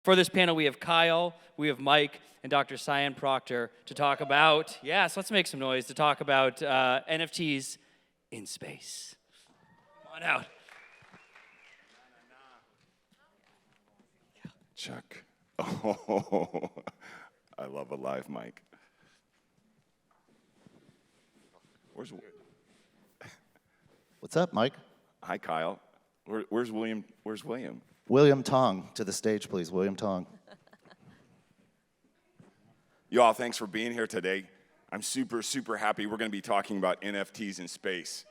For this panel, we have Kyle, we have Mike, and Dr. Sian Proctor to talk about, yes, let's make some noise, to talk about NFTs in space. Come on out. Chuck. Oh, I love a live mic. What's up, Mike? Hi, Kyle. Where's William? Where's William? William Tong, to the stage, please. William Tong. Y'all, thanks for being here today. I'm super happy. We're going to be talking about NFTs in space,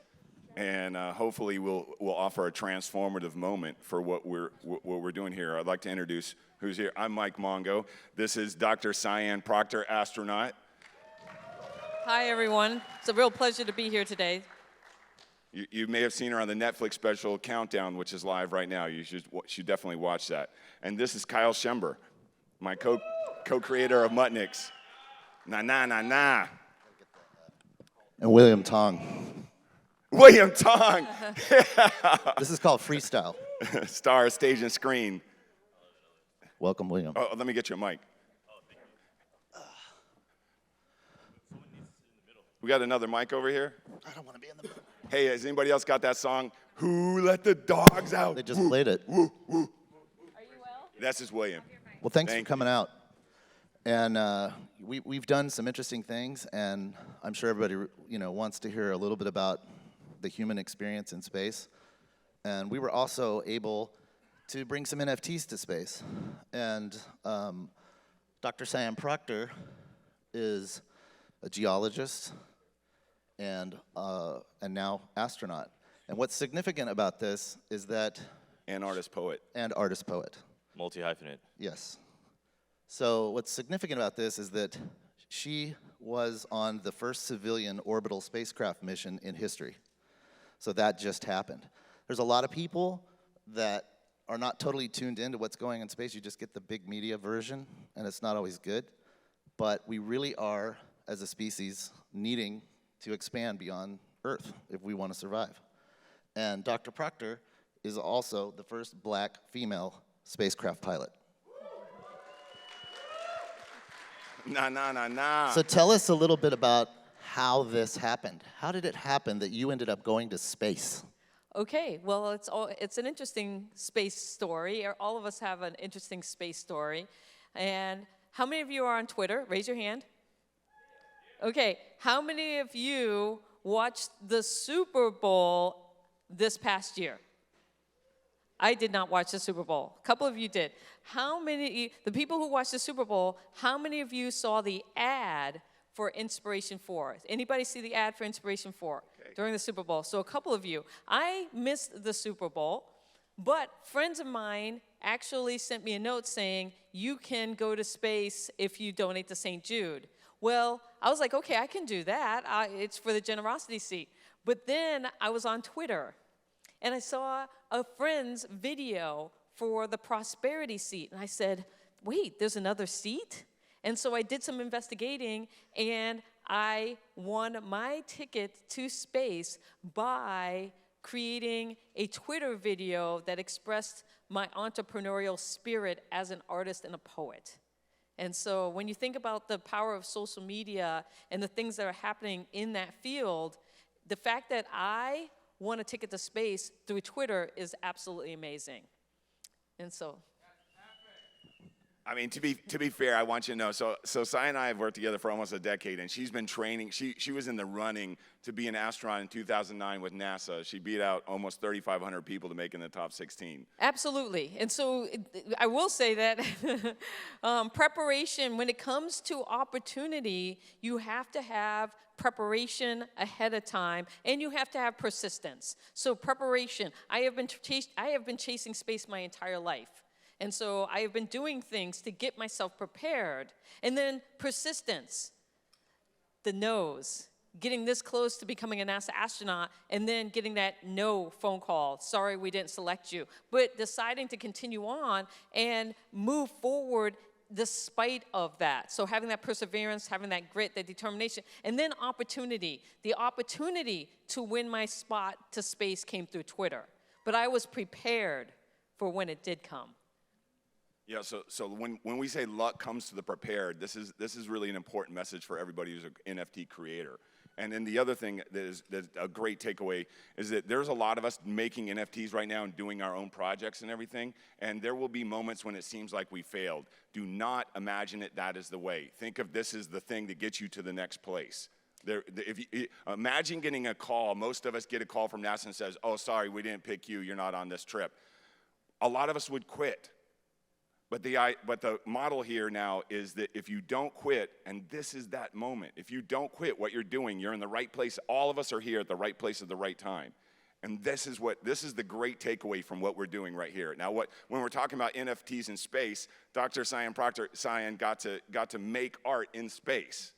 and hopefully we'll offer a transformative moment for what we're doing here. I'd like to introduce who's here. I'm Mike Mongo. This is Dr. Sian Proctor, astronaut. Hi, everyone. It's a real pleasure to be here today. You may have seen her on the Netflix special Countdown, which is live right now. You should definitely watch that. And this is Kyle Schember, my co-creator of Muttniks. Nah. And William Tong. William Tong! This is called freestyle. Star, stage, and screen. Welcome, William. Oh, let me get you a mic. We got another mic over here. I don't want to be in the middle. Hey, has anybody else got that song? Who let the dogs out? They just played it. Are you well? This is William. Well, thanks Thank for coming out. And we've done some interesting things, and I'm sure everybody wants to hear a little bit about the human experience in space. And we were also able to bring some NFTs to space. And Dr. Sian Proctor is a geologist and now astronaut. And what's significant about this is that... And artist-poet. And artist-poet. Multi-hyphenate. Yes. So what's significant about this is that she was on the first civilian orbital spacecraft mission in history. So that just happened. There's a lot of people that are not totally tuned into what's going on in space. You just get the big media version, and it's not always good. But we really are, as a species, needing to expand beyond Earth if we want to survive. And Dr. Proctor is also the first black female spacecraft pilot. Nah. So tell us a little bit about how this happened. How did it happen that you ended up going to space? Okay, well, it's an interesting space story. All of us have an interesting space story. And how many of you are on Twitter? Raise your hand. Okay, how many of you watched the Super Bowl this past year? I did not watch the Super Bowl. A couple of you did. The people who watched the Super Bowl, how many of you saw the ad for Inspiration 4? Anybody see the ad for Inspiration 4 during the Super Bowl? So a couple of you. I missed the Super Bowl, but friends of mine actually sent me a note saying, you can go to space if you donate to St. Jude. Well, I was like, okay, I can do that. It's for the generosity seat. But then I was on Twitter, and I saw a friend's video for the prosperity seat. And I said, wait, there's another seat? And so I did some investigating, and I won my ticket to space by creating a Twitter video that expressed my entrepreneurial spirit as an artist and a poet. And so when you think about the power of social media and the things that are happening in that field, the fact that I won a ticket to space through Twitter is absolutely amazing. And so... I mean, to be fair, I want you to know, so Sian and I have worked together for almost a decade, and she's been training. She was in the running to be an astronaut in 2009 with NASA. She beat out almost 3,500 people to make in the top 16. Absolutely. And so I will say that preparation, when it comes to opportunity, you have to have preparation ahead of time, and you have to have persistence. So preparation, I have been chasing space my entire life. And so I have been doing things to get myself prepared. And then persistence, the no's, getting this close to becoming a NASA astronaut, and then getting that no phone call, sorry we didn't select you, but deciding to continue on and move forward despite of that. So having that perseverance, having that grit, that determination, and then opportunity. The opportunity to win my spot to space came through Twitter, but I was prepared for when it did come. Yeah, so when we say luck comes to the prepared, this is really an important message for everybody who's an NFT creator. And then the other thing that's a great takeaway is that there's a lot of us making NFTs right now and doing our own projects and everything, and there will be moments when it seems like we failed. Do not imagine that is the way. Think of this as the thing that gets you to the next place. Imagine getting a call. Most of us get a call from NASA and says, oh, sorry, we didn't pick you. You're not on this trip. A lot of us would quit. But the model here now is that if you don't quit, and this is that moment, if you don't quit what you're doing, you're in the right place. All of us are here at the right place at the right time. And this is the great takeaway from what we're doing right here. Now, when we're talking about NFTs in space, Dr. Sian Proctor, got to make art in space.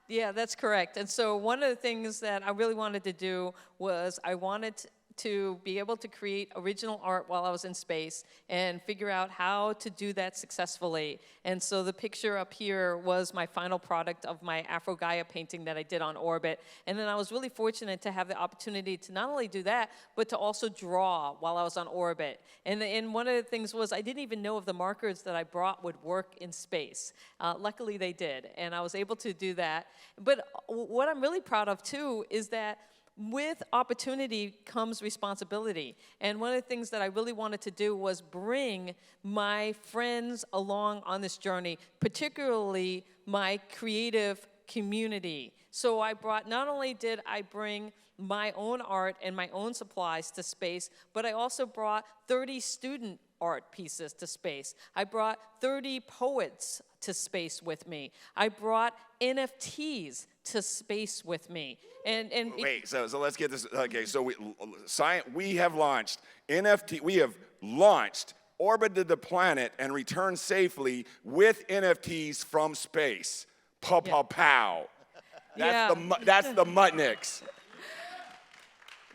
Yeah, that's correct. And so one of the things that I really wanted to do was I wanted to be able to create original art while I was in space and figure out how to do that successfully. And so the picture up here was my final product of my Afro-Gaia painting that I did on orbit. And then I was really fortunate to have the opportunity to not only do that, but to also draw while I was on orbit. And one of the things was I didn't even know if the markers that I brought would work in space. Luckily they did, and I was able to do that. But what I'm really proud of too is that with opportunity comes responsibility. And one of the things that I really wanted to do was bring my friends along on this journey, particularly my creative community. So not only did I bring my own art and my own supplies to space, but I also brought 30 student art pieces to space. I brought 30 poets to space with me. I brought NFTs to space with me. Wait, so let's get this. Okay, so we have launched NFT. We have launched, orbited the planet, and returned safely with NFTs from space. Pow. That's the Mutniks.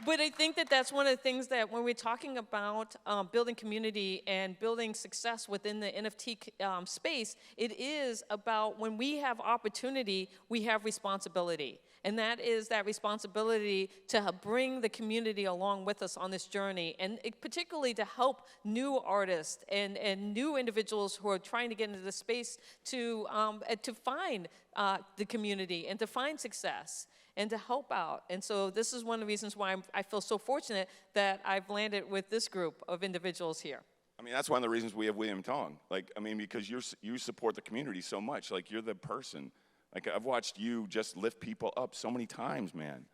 But I think that that's one of the things that when we're talking about building community and building success within the NFT space, it is about when we have opportunity, we have responsibility. And that is that responsibility to bring the community along with us on this journey, and particularly to help new artists and new individuals who are trying to get into the space to find the community and to find success and to help out. And so this is one of the reasons why I feel so fortunate that I've landed with this group of individuals here. I mean, that's one of the reasons we have William Tong. Because you support the community so much. You're the person. I've watched you just lift people up so many times, man.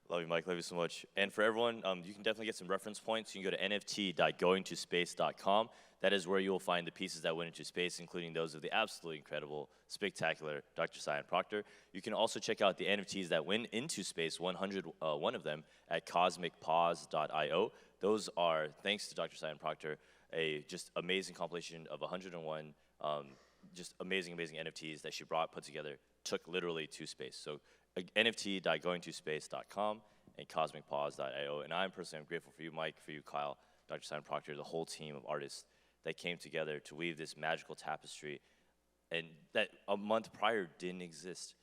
Love you, Mike. Love you so much. And for everyone, you can definitely get some reference points. You can go to nft.goingtospace.com. That is where you will find the pieces that went into space, including those of the absolutely incredible, spectacular Dr. Sian Proctor. You can also check out the NFTs that went into space, 101 of them, at cosmicpause.io. Those are, thanks to Dr. Sian Proctor, a just amazing compilation of 101 just amazing NFTs that she put together, took literally to space. So nft.goingtospace.com and cosmicpause.io. And I'm personally grateful for you, Mike, for you, Kyle, Dr. Sian Proctor, the whole team of artists that came together to weave this magical tapestry, and that a month prior didn't exist.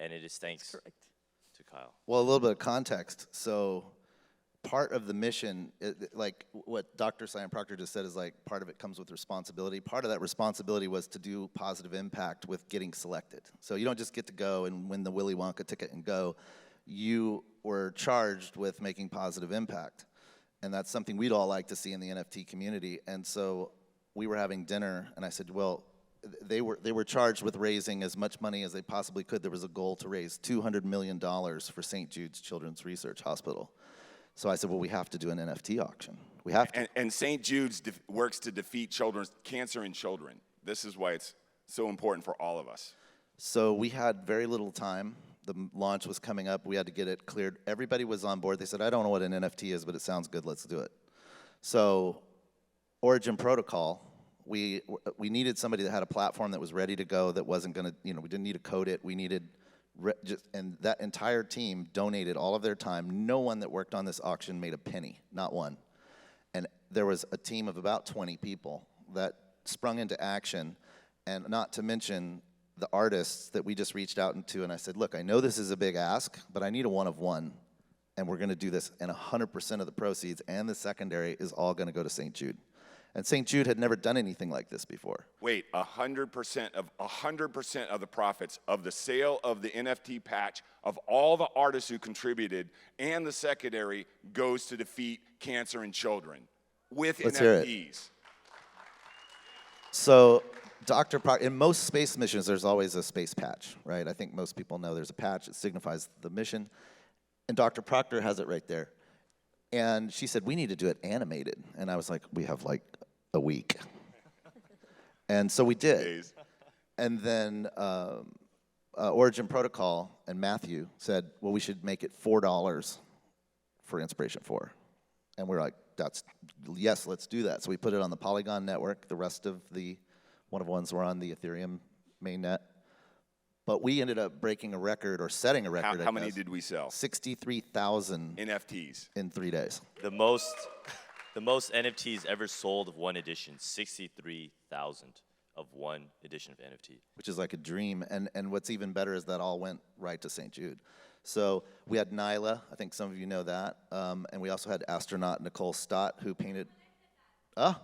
And it is thanks to Kyle. Well, a little bit of context. So part of the mission, like what Dr. Sian Proctor just said, is part of it comes with responsibility. Part of that responsibility was to do positive impact with getting selected. So you don't just get to go and win the Willy Wonka ticket and go. You were charged with making positive impact. And that's something we'd all like to see in the NFT community. And so we were having dinner, and I said, well, they were charged with raising as much money as they possibly could. There was a goal to raise $200 million for St. Jude's Children's Research Hospital. So I said, well, we have to do an NFT auction. We have to. And St. Jude's works to defeat cancer in children. This is why it's so important for all of us. So we had very little time. The launch was coming up. We had to get it cleared. Everybody was on board. They said, I don't know what an NFT is, but it sounds good. Let's do it. So Origin Protocol, we needed somebody that had a platform that was ready to go, that wasn't going to, we didn't need to code it. We needed and that entire team donated all of their time. No one that worked on this auction made a penny, not one. And there was a team of about 20 people that sprung into action, and not to mention the artists that we just reached out to, and I said, look, I know this is a big ask, but I need a one of one, and we're going to do this, and 100% of the proceeds and the secondary is all going to go to St. Jude. And St. Jude had never done anything like this before. Wait, 100% of the profits of the sale of the NFT patch of all the artists who contributed and the secondary goes to defeat cancer in children with Let's hear it. NFTs. So Dr. Proctor, in most space missions, there's always a space patch, right? I think most people know there's a patch that signifies the mission. And Dr. Proctor has it right there. And she said, we need to do it animated. And I was like, we have like a week. And so we did. Days. And then Origin Protocol and Matthew said, well, we should make it $4 for Inspiration 4. And we're like, yes, let's do that. So we put it on the Polygon network. The rest of the one of ones were on the Ethereum mainnet. But we ended up breaking a record or setting a record. How many did we sell? 63,000 NFTs. in 3 days. The most NFTs ever sold of one edition, 63,000 of one edition of NFT. Which is like a dream. And what's even better is that all went right to St. Jude. So we had Nyla, I think some of you know that. And we also had astronaut Nicole Stott, who painted. Oh,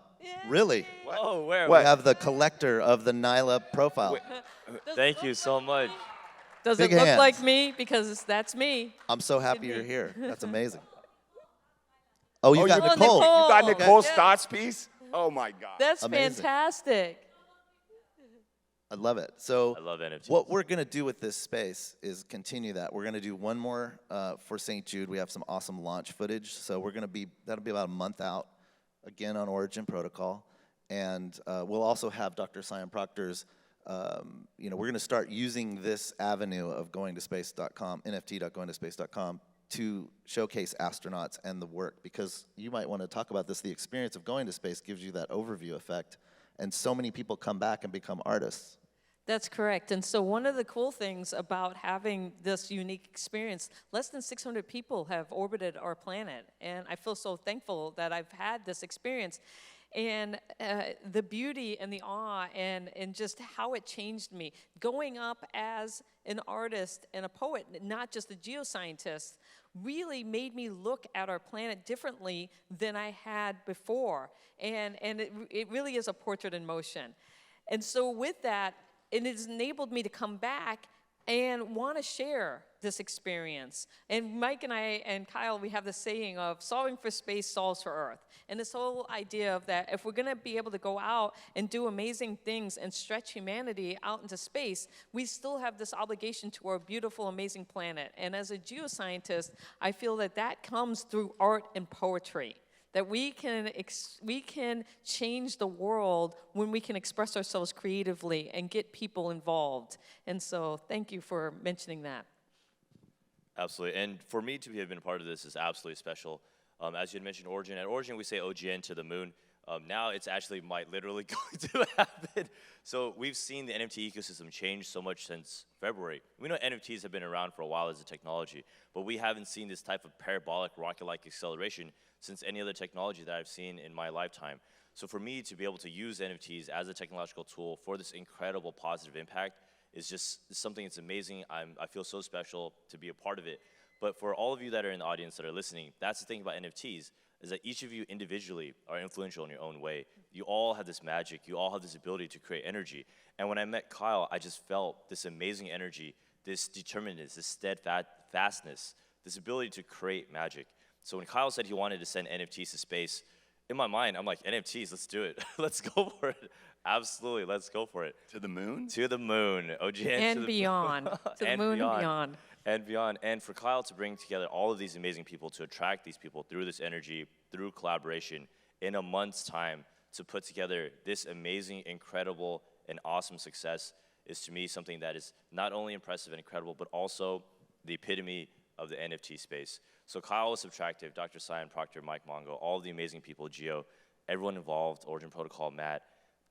really? Oh, where? We have the collector of the Nyla profile. Thank you so much. Does Big it look hands. like me? Because that's me. I'm so happy you're here. That's amazing. Oh, you got Oh, Nicole. Nicole. You got Okay. Nicole Yes. Stott's piece? Oh my God. That's Amazing. fantastic. I love it. So I love NFTs. what we're going to do with this space is continue that. We're going to do one more for St. Jude. We have some awesome launch footage. So we're going to be, that'll be about a month out, again on Origin Protocol. And we'll also have Dr. Sian Proctor's, we're going to start using this avenue of goingtospace.com, nft.goingtospace.com, to showcase astronauts and the work. Because you might want to talk about this, the experience of going to space gives you that overview effect. And so many people come back and become artists. That's correct. And so one of the cool things about having this unique experience, less than 600 people have orbited our planet. And I feel so thankful that I've had this experience. And the beauty and the awe and just how it changed me. Going up as an artist and a poet, not just a geoscientist, really made me look at our planet differently than I had before. And it really is a portrait in motion. And so with that, it has enabled me to come back and want to share this experience. And Mike and I and Kyle, we have the saying of solving for space solves for Earth. And this whole idea of that if we're going to be able to go out and do amazing things and stretch humanity out into space, we still have this obligation to our beautiful, amazing planet. And as a geoscientist, I feel that that comes through art and poetry. That we can change the world when we can express ourselves creatively and get people involved. And so thank you for mentioning that. Absolutely. And for me to have been a part of this is absolutely special. As you had mentioned, Origin. At Origin, we say OGN to the moon. Now it's actually might literally going to happen. So we've seen the NFT ecosystem change so much since February. We know NFTs have been around for a while as a technology, but we haven't seen this type of parabolic rocket-like acceleration since any other technology that I've seen in my lifetime. So for me to be able to use NFTs as a technological tool for this incredible positive impact is just something that's amazing. I feel so special to be a part of it. But for all of you that are in the audience that are listening, that's the thing about NFTs, is that each of you individually are influential in your own way. You all have this magic. You all have this ability to create energy. And when I met Kyle, I just felt this amazing energy, this determinedness, this steadfastness, this ability to create magic. So when Kyle said he wanted to send NFTs to space, in my mind, I'm like, NFTs, let's do it. Let's go for it. Absolutely, let's go for it. To the moon? To the moon. OGN And to the beyond. To the moon and beyond. And beyond. And for Kyle to bring together all of these amazing people, to attract these people through this energy, through collaboration, in a month's time, to put together this amazing, incredible, and awesome success is to me something that is not only impressive and incredible, but also the epitome of the NFT space. So Kyle was Subtractive, Dr. Sian Proctor, Mike Mongo, all of the amazing people, Geo, everyone involved, Origin Protocol, Matt,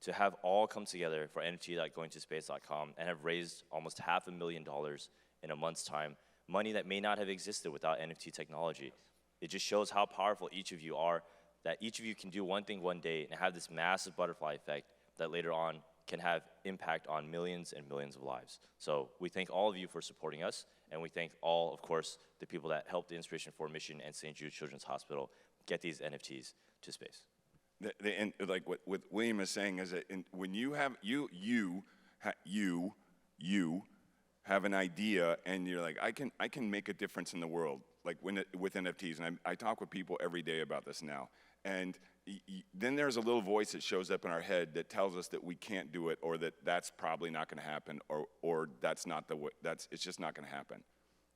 to have all come together for NFT.goingtospace.com and have raised almost $500,000 in a month's time, money that may not have existed without NFT technology. It just shows how powerful each of you are, that each of you can do one thing one day and have this massive butterfly effect that later on can have impact on millions and millions of lives. So we thank all of you for supporting us, and we thank all, of course, the people that helped the Inspiration 4 mission and St. Jude Children's Hospital get these NFTs to space. and like what William is saying is that when you have you have an idea and you're like, I can make a difference in the world, like with NFTs, and I talk with people every day about this now, and then there's a little voice that shows up in our head that tells us that we can't do it, or that's probably not going to happen, or that's not the way, it's just not going to happen.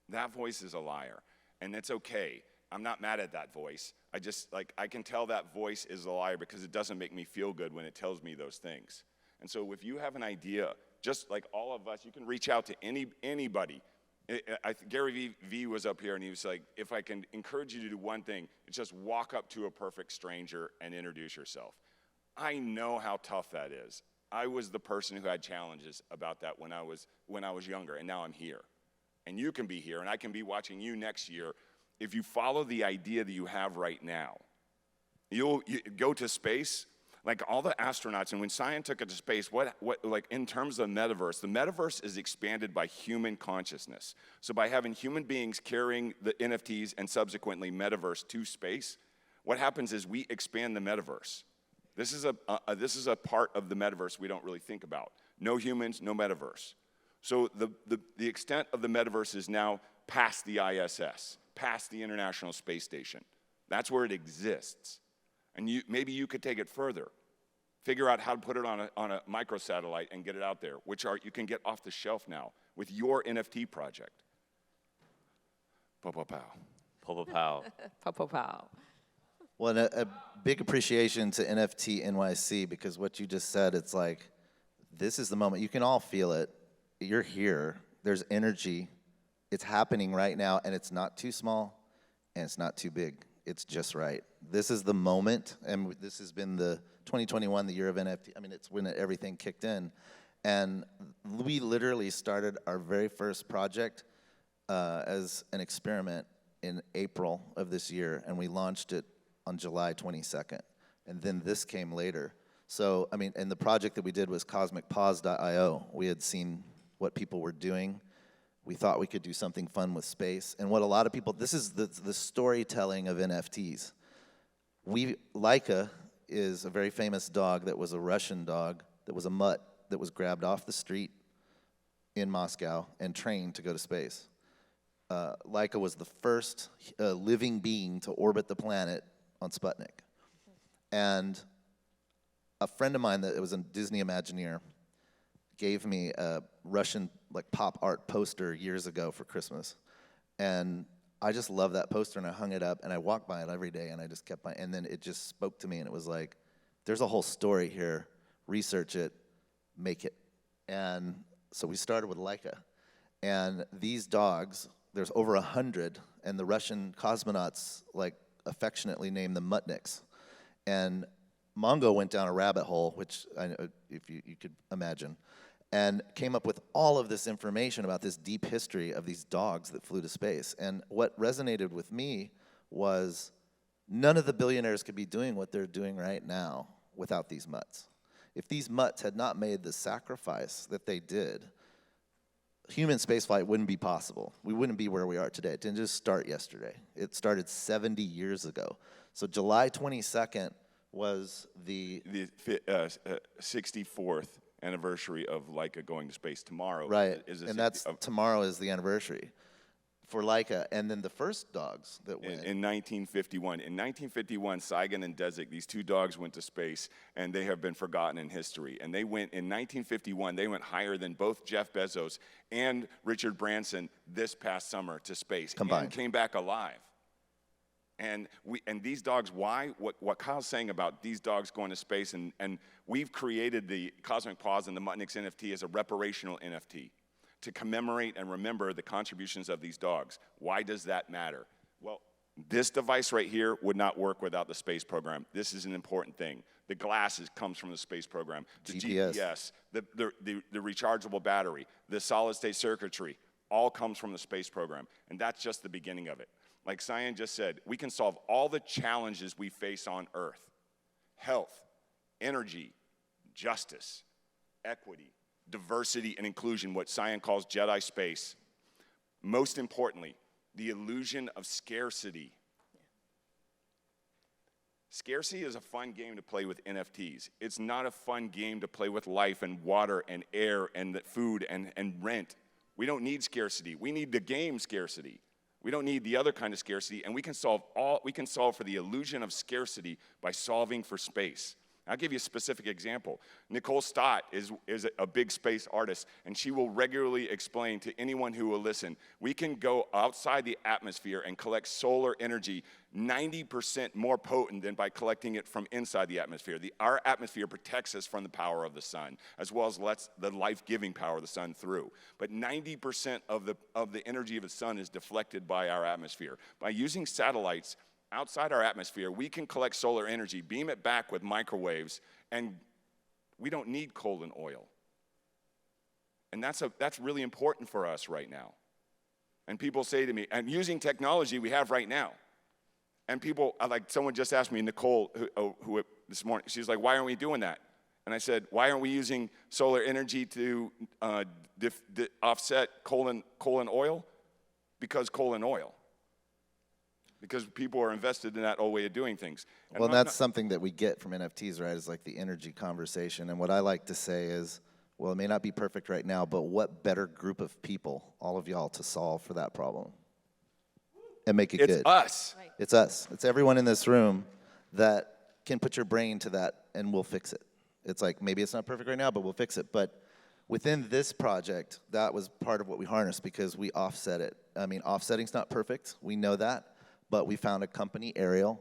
That voice is a liar, and it's okay. I'm not mad at that voice. I can tell that voice is a liar because it doesn't make me feel good when it tells me those things. And so if you have an idea, just like all of us, you can reach out to anybody. Gary V was up here and he was like, if I can encourage you to do one thing, it's just walk up to a perfect stranger and introduce yourself. I know how tough that is. I was the person who had challenges about that when I was younger, and now I'm here. And you can be here, and I can be watching you next year. If you follow the idea that you have right now, you go to space, like all the astronauts, and when Sian took it to space, what like in terms of the metaverse is expanded by human consciousness. So by having human beings carrying the NFTs and subsequently metaverse to space, what happens is we expand the metaverse. This is a part of the metaverse we don't really think about. No humans, no metaverse. So the extent of the metaverse is now past the ISS, past the International Space Station. That's where it exists. And maybe you could take it further. Figure out how to put it on a microsatellite and get it out there, which you can get off the shelf now with your NFT project. Pow, pow, pow. Pow, pow, pow. Pow, pow, pow. Well, and a big appreciation to NFT.NYC, because what you just said, it's like, this is the moment. You can all feel it. You're here. There's energy. It's happening right now, and it's not too small, and it's not too big. It's just right. This is the moment, and this has been the 2021, the year of NFT. I mean, it's when everything kicked in. And we literally started our very first project as an experiment in April of this year, and we launched it on July 22nd. And then this came later. So, I mean, and the project that we did was cosmicpause.io. We had seen what people were doing. We thought we could do something fun with space. And what a lot of people, this is the storytelling of NFTs. Laika is a very famous dog that was a Russian dog, that was a mutt, that was grabbed off the street in Moscow and trained to go to space. Laika was the first living being to orbit the planet on Sputnik. And a friend of mine that was a Disney Imagineer gave me a Russian like pop art poster years ago for Christmas. And I just love that poster, and I hung it up, and I walked by it every day, and I just kept by, and then it just spoke to me, and it was like, there's a whole story here, research it, make it. And so we started with Laika. And these dogs, there's over 100, and the Russian cosmonauts like affectionately named them Mutniks. And Mongo went down a rabbit hole, which I know, if you could imagine, and came up with all of this information about this deep history of these dogs that flew to space. And what resonated with me was none of the billionaires could be doing what they're doing right now without these mutts. If these mutts had not made the sacrifice that they did, human spaceflight wouldn't be possible. We wouldn't be where we are today. It didn't just start yesterday. It started 70 years ago. So July 22nd was the 64th anniversary of Laika going to space tomorrow. Right, and that's tomorrow is the anniversary for Laika, and then the first dogs that went. In 1951. In 1951, Saigon and Desic, these two dogs went to space, and they have been forgotten in history. And they went, in 1951, they went higher than both Jeff Bezos and Richard Branson this past summer to space. Combined. And came back alive. And these dogs, why? What Kyle's saying about these dogs going to space, and we've created the Cosmic Pause and the Mutniks NFT as a reparational NFT to commemorate and remember the contributions of these dogs. Why does that matter? Well, this device right here would not work without the space program. This is an important thing. The glasses comes from the space program. The GPS, the rechargeable battery, the solid-state circuitry, all comes from the space program. And that's just the beginning of it. Like Sian just said, we can solve all the challenges we face on Earth. Health, energy, justice, equity, diversity and inclusion, what Sian calls Jedi space. Most importantly, the illusion of scarcity. Scarcity is a fun game to play with NFTs. It's not a fun game to play with life and water and air and food and rent. We don't need scarcity. We need the game scarcity. We don't need the other kind of scarcity, and we can solve for the illusion of scarcity by solving for space. I'll give you a specific example. Nicole Stott is a big space artist, and she will regularly explain to anyone who will listen, we can go outside the atmosphere and collect solar energy 90% more potent than by collecting it from inside the atmosphere. Our atmosphere protects us from the power of the sun, as well as lets the life-giving power of the sun through. But 90% of the energy of the sun is deflected by our atmosphere. By using satellites outside our atmosphere, we can collect solar energy, beam it back with microwaves, and we don't need coal and oil. And that's really important for us right now. And people say to me, I'm using technology we have right now. And people, like someone just asked me, Nicole, who this morning, she's like, why aren't we doing that? And I said, why aren't we using solar energy to offset coal and oil? Because coal and oil. Because people are invested in that old way of doing things. And well, that's something that we get from NFTs, right, is like the energy conversation. And what I like to say is, well, it may not be perfect right now, but what better group of people, all of y'all, to solve for that problem and make it good? It's us. Right. It's us. It's everyone in this room that can put your brain to that, and we'll fix it. It's like, maybe it's not perfect right now, but we'll fix it. But within this project, that was part of what we harnessed because we offset it. I mean, offsetting's not perfect. We know that. But we found a company, Ariel,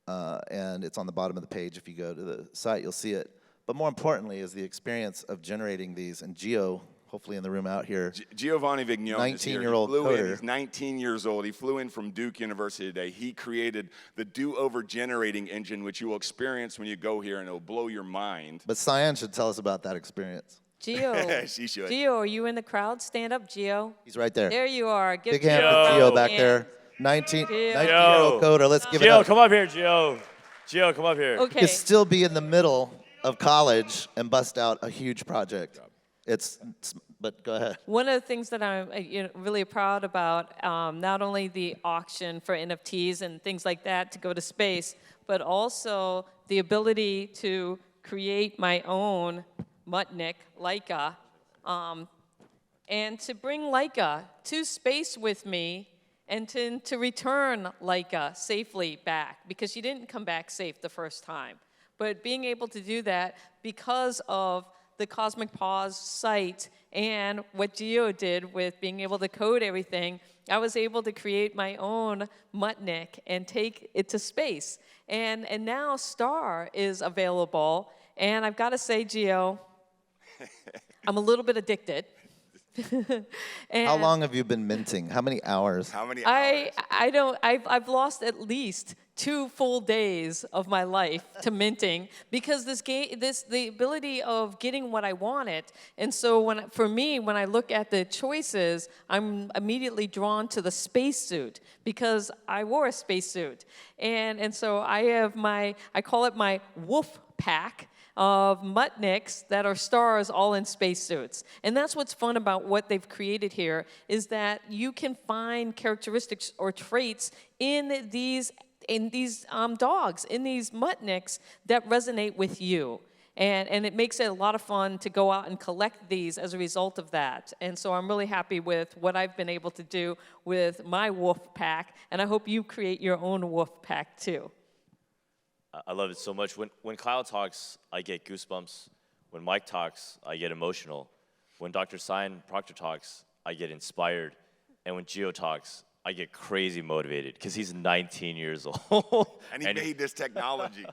and it's on the bottom of the page. If you go to the site, you'll see it. But more importantly is the experience of generating these. And Gio, hopefully in the room out here, Giovanni Vignone is here. 19-year-old coder. He's 19 years old. He flew in from Duke University today. He created the do-over generating engine, which you will experience when you go here, and it'll blow your mind. But Sian should tell us about that experience. Gio. She should. Gio, are you in the crowd? Stand up, Gio. He's right there. There you are. Give Big hand for Gio Gio back hand. there. 19-year-old Gio. coder. Let's give it Gio, up. come up here, Gio. Gio, come up here. Okay. You could still be in the middle of college and bust out a huge project. But go ahead. One of the things that I'm really proud about, not only the auction for NFTs and things like that to go to space, but also the ability to create my own Mutnik, Laika, and to bring Laika to space with me and to return Laika safely back, because she didn't come back safe the first time. But being able to do that because of the Cosmic Pause site and what Gio did with being able to code everything, I was able to create my own Mutnik and take it to space. And now Star is available, and I've got to say, Gio, I'm a little bit addicted. How long have you been minting? How many hours? How many hours? I've lost at least 2 full days of my life to minting, because the ability of getting what I wanted. And so for me, when I look at the choices, I'm immediately drawn to the spacesuit, because I wore a spacesuit. And so I call it my wolf pack of Mutniks that are stars all in spacesuits. And that's what's fun about what they've created here, is that you can find characteristics or traits in these dogs, in these Mutniks that resonate with you. And it makes it a lot of fun to go out and collect these as a result of that. And so I'm really happy with what I've been able to do with my wolf pack, and I hope you create your own wolf pack too. I love it so much. When Kyle talks, I get goosebumps. When Mike talks, I get emotional. When Dr. Sian Proctor talks, I get inspired. And when Gio talks, I get crazy motivated, because he's 19 years old. And he made this technology.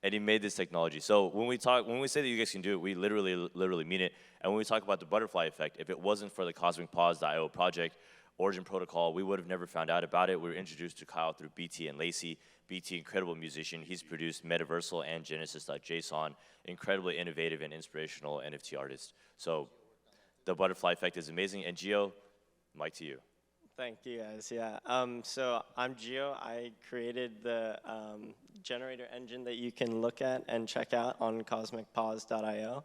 And he made this technology. So when we say that you guys can do it, we literally mean it. And when we talk about the butterfly effect, if it wasn't for the CosmicPause.io project, Origin Protocol, we would have never found out about it. We were introduced to Kyle through BT and Lacey. BT, incredible musician. He's produced Metaversal and Genesis.json. Incredibly innovative and inspirational NFT artist. So the butterfly effect is amazing. And Gio, mic to you. Thank you, guys. Yeah. So I'm Gio. I created the generator engine that you can look at and check out on CosmicPause.io.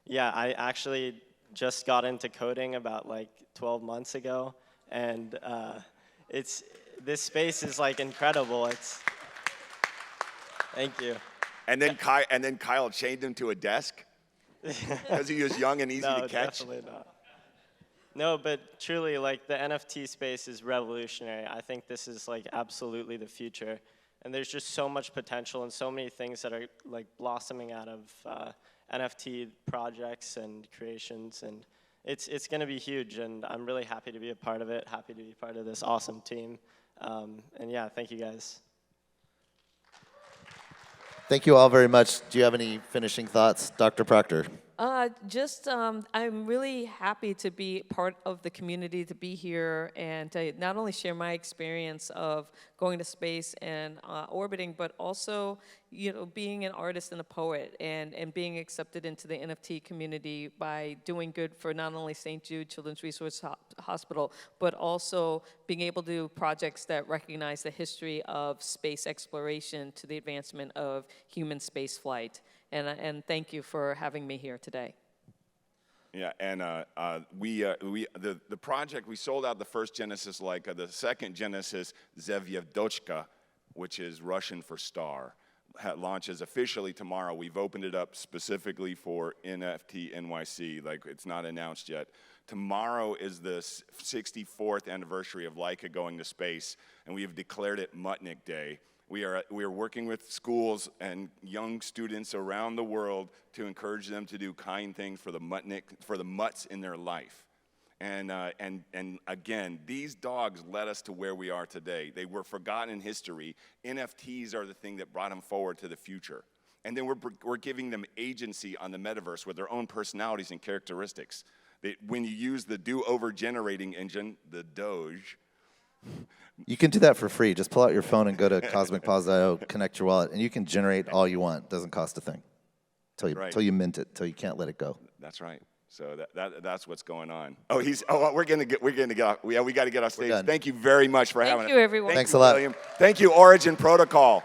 Yeah, I actually just got into coding about like 12 months ago, and this space is like incredible. Thank you. And then Kyle chained him to a desk because he was young and easy No, to catch. definitely not. No, but truly, like, the NFT space is revolutionary. I think this is, like, absolutely the future. And there's just so much potential and so many things that are, like, blossoming out of NFT projects and creations. And it's going to be huge. And I'm really happy to be a part of it, happy to be part of this awesome team. And yeah, thank you guys. Thank you all very much. Do you have any finishing thoughts, Dr. Proctor? I'm really happy to be part of the community, to be here, and to not only share my experience of going to space and orbiting, but also, being an artist and a poet, and being accepted into the NFT community by doing good for not only St. Jude Children's Resource Hospital, but also being able to do projects that recognize the history of space exploration to the advancement of human space flight. And thank you for having me here today. Yeah, and the project, we sold out the first Genesis Laika. The second Genesis, Zvezdochka, which is Russian for star, launches officially tomorrow. We've opened it up specifically for NFT.NYC, like it's not announced yet. Tomorrow is the 64th anniversary of Laika going to space, and we have declared it Mutnik Day. We are working with schools and young students around the world to encourage them to do kind things for the mutts in their life. And again, these dogs led us to where we are today. They were forgotten in history. NFTs are the thing that brought them forward to the future. And then we're giving them agency on the metaverse with their own personalities and characteristics. When you use the do-over generating engine, the Doge, You can do that for free. Just pull out your phone and go to cosmicpause.io, connect your wallet, and you can generate all you want. It doesn't cost a thing till you mint it, till you can't let it go. That's right. So that's what's going on. We're gonna get off. Yeah, we got to get off stage. Thank you very much for having us. Thank you, everyone. Thanks a lot. William. Thank you, Origin Protocol.